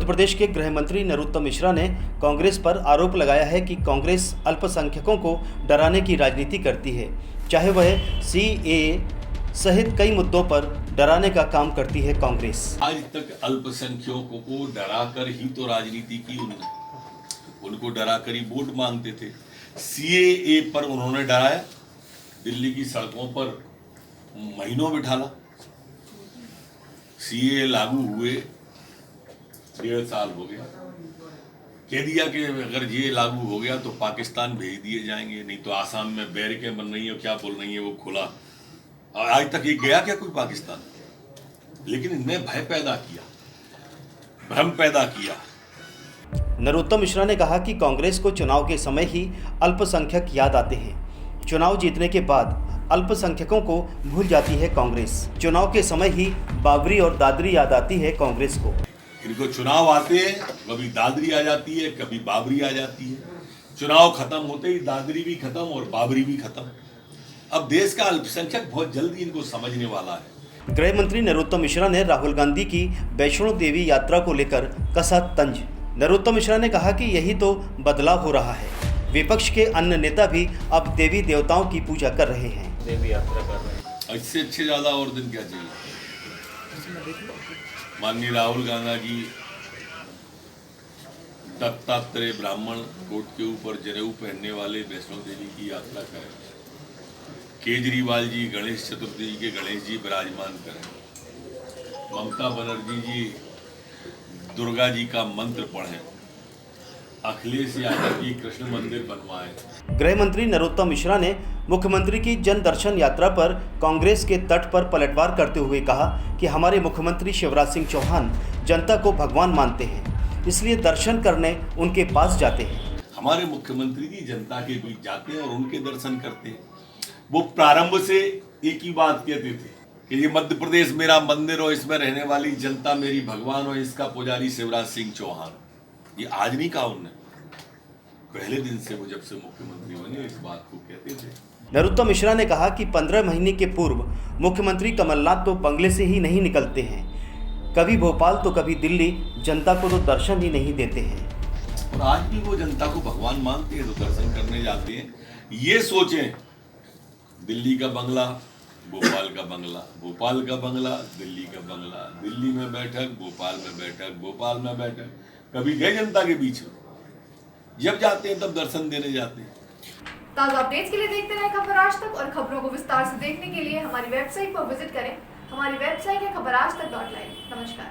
मध्य प्रदेश के गृह मंत्री नरोत्तम मिश्रा ने कांग्रेस पर आरोप लगाया है कि कांग्रेस अल्पसंख्यकों को डराने की राजनीति करती है, चाहे वह सीएए सहित कई मुद्दों पर डराने का काम करती है कांग्रेस। आज तक अल्पसंख्यकों को डराकर ही तो राजनीति की उनको डराकर ही वोट मांगते थे। सीएए पर उन्होंने डराया, दिल्ली की सड़कों पर महीनों बिठाला। सीएए लागू हुए 1.5 साल हो गया, कह दिया कि अगर ये लागू हो गया तो पाकिस्तान भेज दिए जाएंगे, नहीं तो आसाम में बैरिकेड बन रही है, क्या बोल रही है वो खुला। आज तक ये गया क्या कोई पाकिस्तान? लेकिन इनने भय पैदा किया, भ्रम पैदा किया। नरोत्तम मिश्रा ने कहा कि कांग्रेस को चुनाव के समय ही अल्पसंख्यक याद आते हैं, चुनाव जीतने के बाद अल्पसंख्यकों को भूल जाती है कांग्रेस। चुनाव के समय ही बाबरी और दादरी याद आती है कांग्रेस को। इनको चुनाव आते हैं, कभी दादरी आ जाती है, कभी बाबरी आ जाती है। चुनाव खत्म होते ही दादरी भी खत्म और बाबरी भी खत्म। अब देश का अल्पसंख्यक बहुत जल्दी इनको समझने वाला है। गृह मंत्री नरोत्तम मिश्रा ने राहुल गांधी की वैष्णो देवी यात्रा को लेकर कसा तंज। नरोत्तम मिश्रा ने कहा कि यही तो बदलाव हो रहा है, विपक्ष के अन्य नेता भी अब देवी देवताओं की पूजा कर रहे हैं, देवी यात्रा कर रहे हैं। इससे अच्छे ज्यादा और दिन क्या चाहिए? माननीय राहुल गांधी जी दत्तात्रेय ब्राह्मण कोट के ऊपर जनेऊ पहनने वाले वैष्णो देवी की यात्रा करें। केजरीवाल जी गणेश चतुर्थी के गणेश जी विराजमान करें। ममता बनर्जी जी दुर्गा जी का मंत्र पढ़ें। अखिलेश यादव जी कृष्ण मंदिर बनवाएं। गृह मंत्री नरोत्तम मिश्रा ने मुख्यमंत्री की जन दर्शन यात्रा पर कांग्रेस के तट पर पलटवार करते हुए कहा कि हमारे मुख्यमंत्री शिवराज सिंह चौहान जनता को भगवान मानते हैं, इसलिए दर्शन करने उनके पास जाते हैं। हमारे मुख्यमंत्री जी जनता के बीच जाते हैं और उनके दर्शन करते हैं। वो प्रारंभ से एक ही बात कहते थे कि ये मध्य प्रदेश मेरा मंदिर और इसमें रहने वाली जनता मेरी भगवान और इसका पुजारी शिवराज सिंह चौहान। ये आज नहीं कहा उन्होंने, पहले दिन से वो जब से मुख्यमंत्री बने इस बात को कहते थे। नरोत्तम मिश्रा ने कहा कि 15 महीने के पूर्व मुख्यमंत्री कमलनाथ तो बंगले से ही नहीं निकलते हैं, कभी भोपाल तो कभी दिल्ली, जनता को तो दर्शन ही नहीं देते हैं। और आज भी वो जनता को भगवान मानते हैं तो दर्शन करने जाते हैं। ये सोचें, दिल्ली का बंगला, भोपाल का बंगला, भोपाल का बंगला, दिल्ली का बंगला, दिल्ली में बैठक, भोपाल में बैठक, भोपाल में बैठक। कभी गए जनता के बीच में? जब जाते हैं तब दर्शन देने जाते हैं। ताज़ा अपडेट्स के लिए देखते रहें खबर आज तक और खबरों को विस्तार से देखने के लिए हमारी वेबसाइट पर विजिट करें। हमारी वेबसाइट है खबराजतक.live। नमस्कार।